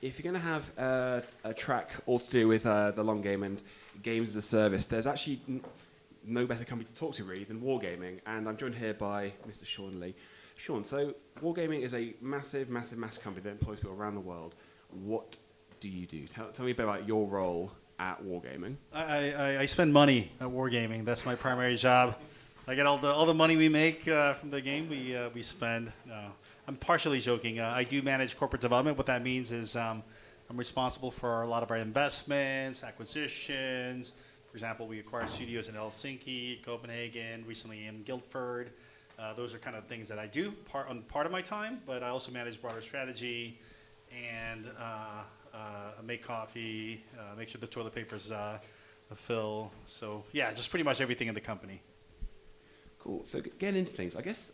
if you're going to have a track all to do with the long game and games as a service, there's actually no better company to talk to really than Wargaming, and I'm joined here by Mr. Sean Lee. Sean, so Wargaming is a massive company that employs people around the world. What do you do? Tell me a bit about your role at Wargaming. I spend money at Wargaming. That's my primary job. I get all the money we make from the game we spend. I'm partially joking. I do manage corporate development. What that means is I'm responsible for a lot of our investments, acquisitions. For example, we acquired studios in Helsinki, Copenhagen, recently in Guildford. Those are kind of things that I do part of my time, but I also manage broader strategy and make coffee, make sure the toilet paper's fill. So yeah, just pretty much everything in the company. Cool. So getting into things, I guess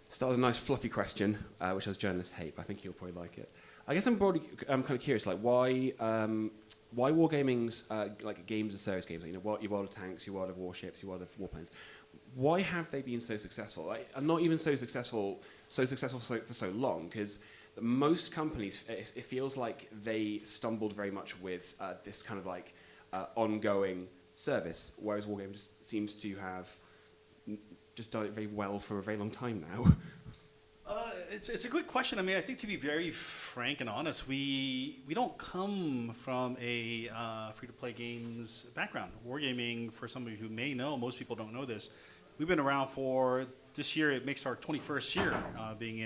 start with a nice fluffy question, which as journalists hate, but I think you'll probably like it. I guess I'm kind of curious, like why Wargaming's like games as service games, like, you know, your World of Tanks, your World of Warships, your World of Warplanes, why have they been so successful? Like, and not even so successful for so long, because most companies, it feels like they stumbled very much with this kind of like ongoing service, whereas Wargaming just seems to have just done it very well for a very long time now. It's a good question. I mean, I think to be very frank and honest, we don't come from a free-to-play games background. Wargaming, for some of you who may know, most people don't know this, we've been around for, this year it makes our 21st year being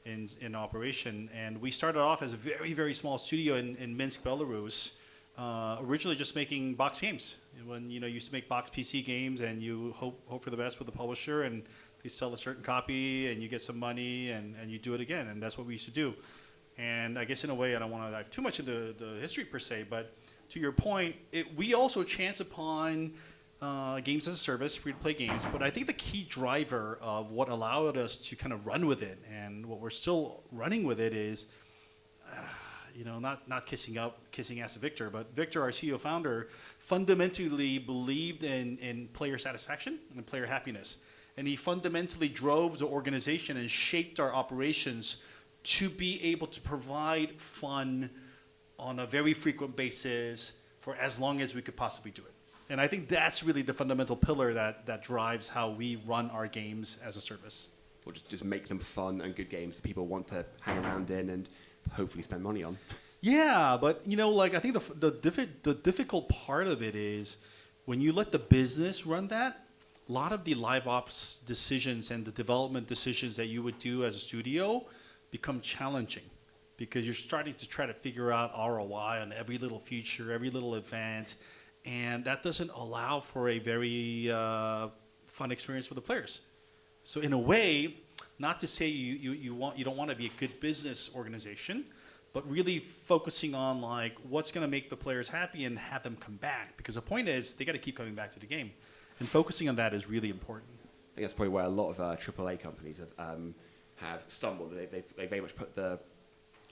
in operation. And we started off as a very, very small studio in Minsk, Belarus, originally just making box games. When you used to make box PC games and you hope for the best with the publisher, and they sell a certain copy and you get some money and you do it again, and that's what we used to do. And I guess in a way, I don't want to dive too much into the history per se, but to your point, we also chance upon games as a service, free-to-play games, but I think the key driver of what allowed us to kind of run with it and what we're still running with it is not kissing ass to Victor, but Victor, our CEO founder, fundamentally believed in player satisfaction and player happiness. And he fundamentally drove the organization and shaped our operations to be able to provide fun on a very frequent basis for as long as we could possibly do it. And I think that's really the fundamental pillar that drives how we run our games as a service. Or just make them fun and good games that people want to hang around in and hopefully spend money on. Yeah, but I think the difficult part of it is when you let the business run that, a lot of the live ops decisions and the development decisions that you would do as a studio become challenging because you're starting to try to figure out ROI on every little feature, every little event, and that doesn't allow for a very fun experience for the players. So in a way, not to say you don't want to be a good business organization, but really focusing on like what's going to make the players happy and have them come back, because the point is they got to keep coming back to the game. And focusing on that is really important. I think that's probably where a lot of AAA companies have stumbled. They very much put the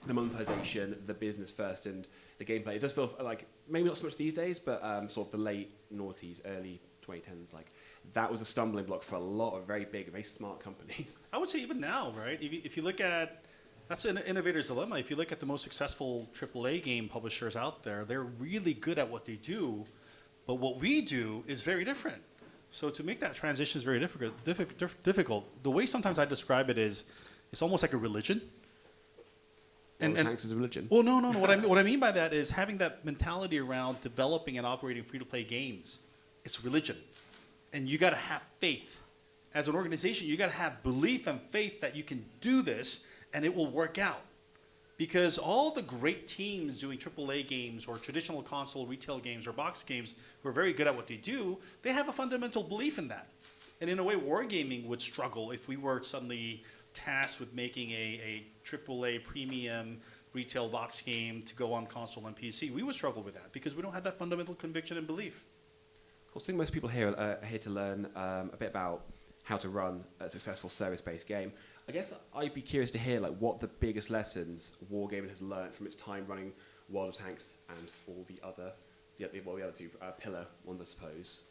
monetization, the business first, and the gameplay. It does feel like, maybe not so much these days, but sort of the late noughties, early 2010s, like that was a stumbling block for a lot of very big, very smart companies. I would say even now, right? If you look at, that's an innovator's dilemma. If you look at the most successful AAA game publishers out there, they're really good at what they do, but what we do is very different. So to make that transition is very difficult. The way sometimes I describe it is, it's almost like a religion. And Tanks is a religion. Well, no. What I mean by that is having that mentality around developing and operating free-to-play games. It's religion, and you got to have faith. As an organization, you got to have belief and faith that you can do this, and it will work out. Because all the great teams doing AAA games or traditional console retail games or box games who are very good at what they do, they have a fundamental belief in that. And in a way, Wargaming would struggle if we were suddenly tasked with making a AAA premium retail box game to go on console and PC. We would struggle with that because we don't have that fundamental conviction and belief. Of course, I think most people here are here to learn a bit about how to run a successful service-based game. I guess I'd be curious to hear like what the biggest lessons Wargaming has learned from its time running World of Tanks and all the other two pillar ones, I suppose.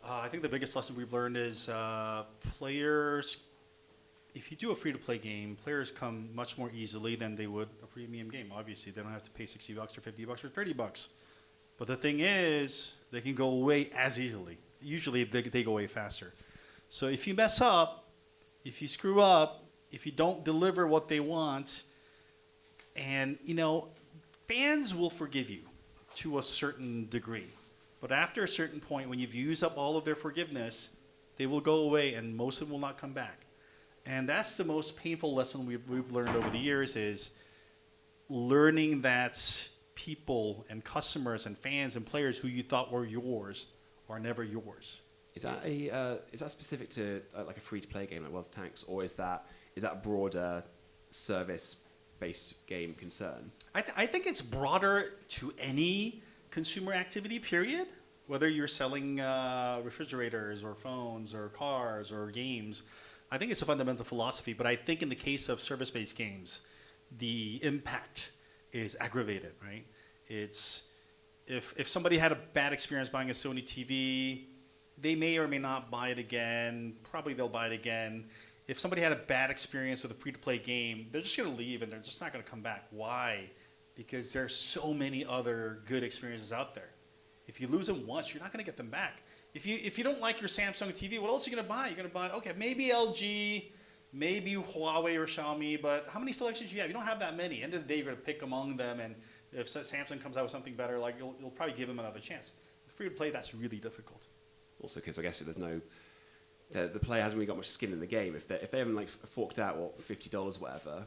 I think the biggest lesson we've learned is players if you do a free-to-play game, players come much more easily than they would a premium game. Obviously, they don't have to pay $60 or $50 or $30. But the thing is, they can go away as easily. Usually, they go away faster. So if you mess up, if you screw up, if you don't deliver what they want, and, fans will forgive you to a certain degree. But after a certain point, when you've used up all of their forgiveness, they will go away, and most of them will not come back. And that's the most painful lesson we've learned over the years, is learning that people and customers and fans and players who you thought were yours are never yours. Is that specific to like a free-to-play game like World of Tanks, or is that a broader service-based game concern? I think it's broader to any consumer activity, period. Whether you're selling refrigerators or phones or cars or games, I think it's a fundamental philosophy. But I think in the case of service-based games, the impact is aggravated, right? It's if somebody had a bad experience buying a Sony TV, they may or may not buy it again. Probably they'll buy it again. If somebody had a bad experience with a free-to-play game, they're just going to leave and they're just not going to come back. Why? Because there's so many other good experiences out there. If you lose them once, you're not going to get them back. If you don't like your Samsung TV, what else are you going to buy? You're going to buy, okay, maybe LG, maybe Huawei or Xiaomi, but how many selections do you have? You don't have that many. End of the day, you're going to pick among them, and if Samsung comes out with something better, like you'll probably give them another chance. Free to play, that's really difficult. Also, because I guess there's no, the player hasn't really got much skin in the game. If they haven't like forked out $50 whatever,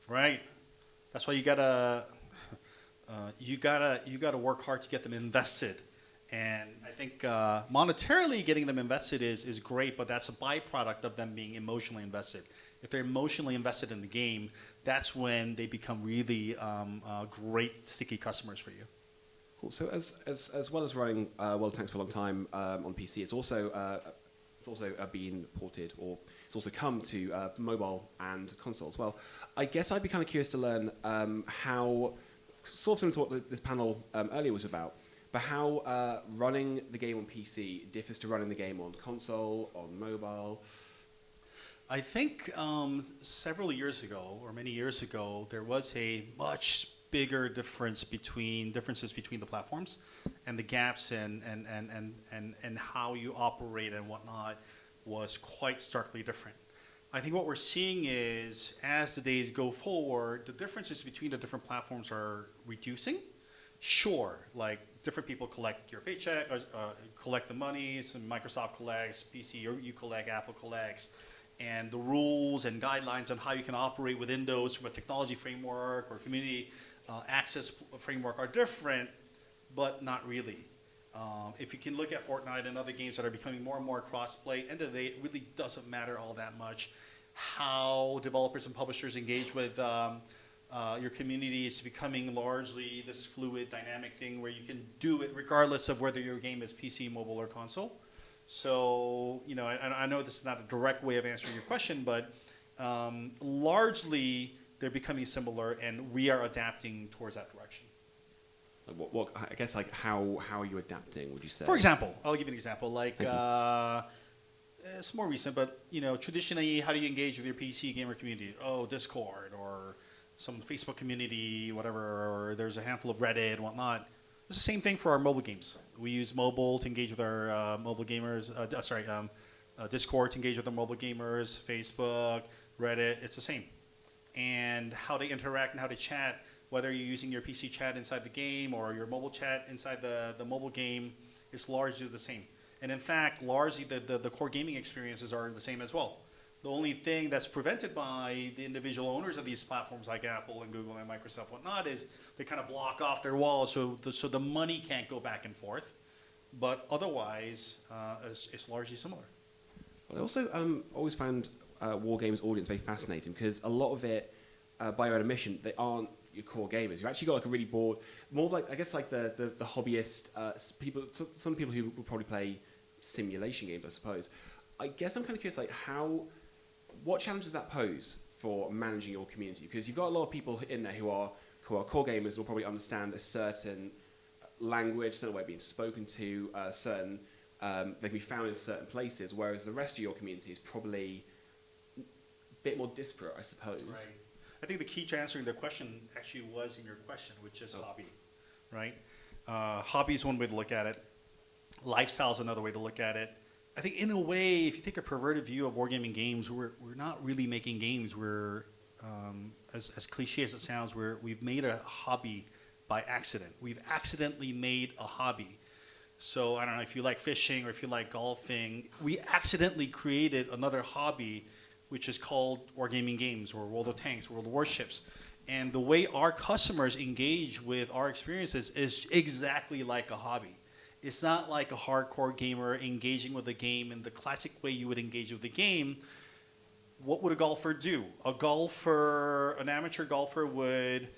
right? That's why you gotta work hard to get them invested. And I think monetarily getting them invested is great, but that's a byproduct of them being emotionally invested. If they're emotionally invested in the game, that's when they become really great sticky customers for you. Cool. So as well as running World of Tanks for a long time on PC, it's also been ported, or it's also come to mobile and consoles. Well, I guess I'd be kind of curious to learn how, sort of similar to what this panel earlier was about, but how running the game on PC differs to running the game on console, on mobile. I think several years ago, or many years ago, there was a much bigger differences between the platforms, and the gaps and how you operate and whatnot was quite starkly different. I think what we're seeing is, as the days go forward, the differences between the different platforms are reducing. Sure, like different people collect your paycheck, collect the money. Some Microsoft collects, PC you collect, Apple collects, and the rules and guidelines on how you can operate within those from a technology framework or community access framework are different, but not really. If you can look at Fortnite and other games that are becoming more and more cross-play, end of the day, it really doesn't matter all that much how developers and publishers engage with your community. Is becoming largely this fluid, dynamic thing where you can do it regardless of whether your game is PC, mobile, or console. So, I know this is not a direct way of answering your question, but largely they're becoming similar, and we are adapting towards that direction. What I guess, like, how are you adapting, would you say? For example, I'll give you an example. Like, it's more recent, but traditionally, how do you engage with your PC gamer community? Oh, Discord or some Facebook community, whatever. Or there's a handful of Reddit and whatnot. It's the same thing for our mobile games. We use mobile to engage with our mobile gamers. Discord to engage with our mobile gamers. Facebook, Reddit. It's the same. And how they interact and how they chat, whether you're using your PC chat inside the game or your mobile chat inside the mobile game, is largely the same. And in fact, largely the core gaming experiences are the same as well. The only thing that's prevented by the individual owners of these platforms like Apple and Google and Microsoft, whatnot, is they kind of block off their walls so the money can't go back and forth. But otherwise, it's largely similar. Well, I also always found Wargaming's audience very fascinating, because a lot of it, by your own admission, they aren't your core gamers. You've actually got like a really broad, more like, I guess, like the hobbyist people, some people who will probably play simulation games, I suppose. I guess I'm kind of curious, like, what challenges does that pose for managing your community? Because you've got a lot of people in there who are core gamers and will probably understand a certain language, certain way of being spoken to, they can be found in certain places, whereas the rest of your community is probably bit more disparate, I suppose. Right. I think the key to answering the question actually was in your question, which is hobby, right? Hobby is one way to look at it. Lifestyle is another way to look at it. I think in a way, if you take a perverted view of wargaming games, we're not really making games. We're, as cliche as it sounds, we've made a hobby by accident. We've accidentally made a hobby. So I don't know if you like fishing or if you like golfing, we accidentally created another hobby which is called Wargaming Games or World of Tanks, World of Warships. And the way our customers engage with our experiences is exactly like a hobby. It's not like a hardcore gamer engaging with a game in the classic way you would engage with a game. What would a golfer do? An amateur golfer would,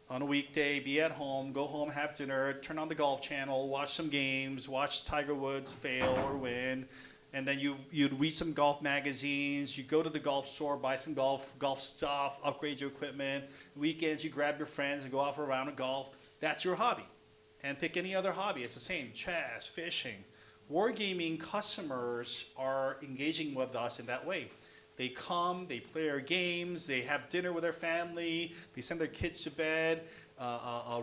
on a weekday, be at home, go home, have dinner, turn on the golf channel, watch some games, watch Tiger Woods fail or win, and then you'd read some golf magazines, you go to the golf store, buy some golf stuff, upgrade your equipment. Weekends, you grab your friends and go out for a round of golf. That's your hobby. And pick any other hobby. It's the same, chess, fishing. Wargaming customers are engaging with us in that way. They come, they play our games, they have dinner with their family, they send their kids to bed,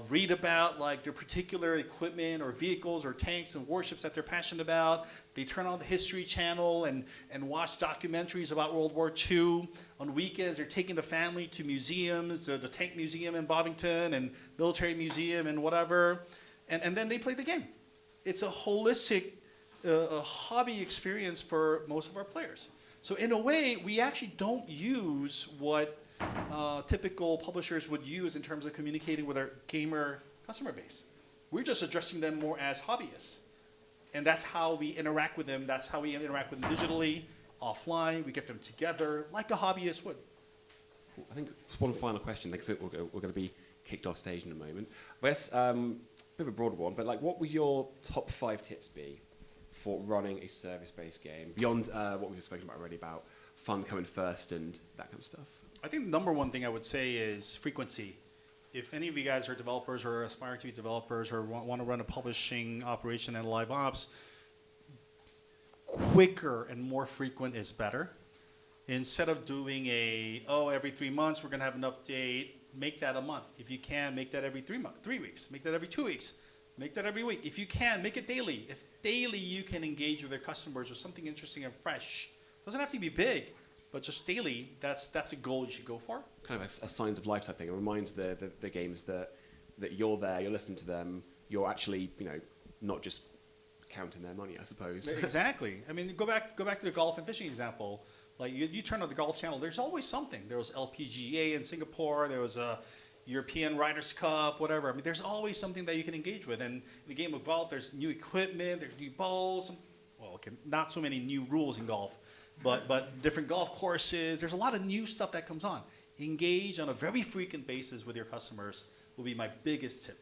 read about like their particular equipment or vehicles or tanks and warships that they're passionate about. They turn on the History Channel and watch documentaries about World War II. On weekends, they're taking the family to museums, the Tank Museum in Bovington and Military Museum and whatever, and then they play the game. It's a holistic hobby experience for most of our players. So in a way, we actually don't use what typical publishers would use in terms of communicating with our gamer customer base. We're just addressing them more as hobbyists. And that's how we interact with them. That's how we interact with them digitally, offline. We get them together like a hobbyist would. Cool. I think one final question, because we're going to be kicked off stage in a moment. I guess a bit of a broader one, but like, what would your top 5 tips be for running a service-based game, beyond what we've spoken about already about fun coming first and that kind of stuff? I think the number one thing I would say is frequency. If any of you guys are developers or aspire to be developers or want to run a publishing operation and live ops, quicker and more frequent is better. Instead of doing every 3 months we're going to have an update, make that a month. If you can, make that every 3 weeks. Make that every 2 weeks. Make that every week. If you can, make it daily. If daily you can engage with their customers with something interesting and fresh, doesn't have to be big, but just daily, that's a goal you should go for. Kind of a signs of life type thing. It reminds the games that you're there, you're listening to them, you're actually, not just counting their money, I suppose. Exactly. I mean, go back to the golf and fishing example. Like you turn on the golf channel, there's always something. There was LPGA in Singapore, there was a European Riders Cup, whatever. I mean, there's always something that you can engage with. And in the game of golf, there's new equipment, there's new balls. Well, okay, not so many new rules in golf, but different golf courses. There's a lot of new stuff that comes on. Engage on a very frequent basis with your customers will be my biggest tip.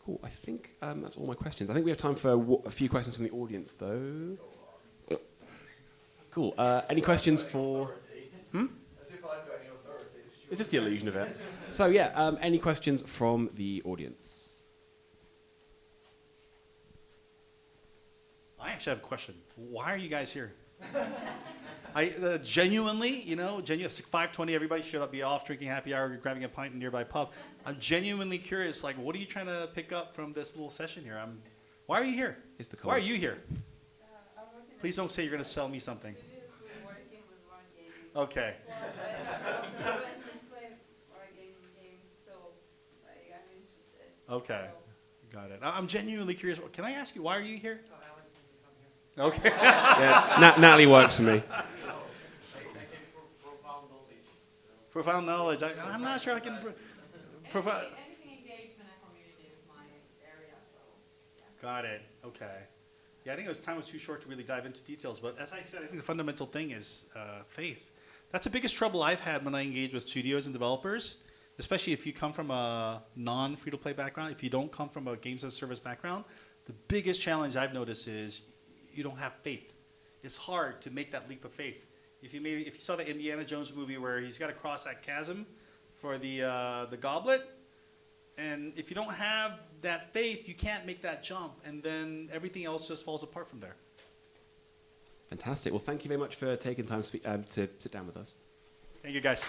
Cool. I think that's all my questions. I think we have time for a few questions from the audience, though. Cool. Any questions for... As if I've got any authority. It's just the illusion of it. So yeah, any questions from the audience? I actually have a question. Why are you guys here? I genuinely, it's 5:20. Everybody should be off drinking happy hour, grabbing a pint in a nearby pub. I'm genuinely curious. Like, what are you trying to pick up from this little session here? Why are you here? Why are you here? Please don't say you're going to sell me something. Okay. Okay. Got it. I'm genuinely curious. Can I ask you, why are you here? Okay. Yeah, Natalie works for me. Profound knowledge. I'm not sure I can provide. Anything engagement and community is my area, so. Yeah. Got it. Okay. Yeah, I think time was too short to really dive into details, but as I said, I think the fundamental thing is faith. That's the biggest trouble I've had when I engage with studios and developers, especially if you come from a non-free-to-play background, if you don't come from a games as a service background. The biggest challenge I've noticed is you don't have faith. It's hard to make that leap of faith. If you saw the Indiana Jones movie where he's got to cross that chasm for the goblet, and if you don't have that faith, you can't make that jump, and then everything else just falls apart from there. Fantastic. Well, thank you very much for taking time to sit down with us. Thank you, guys.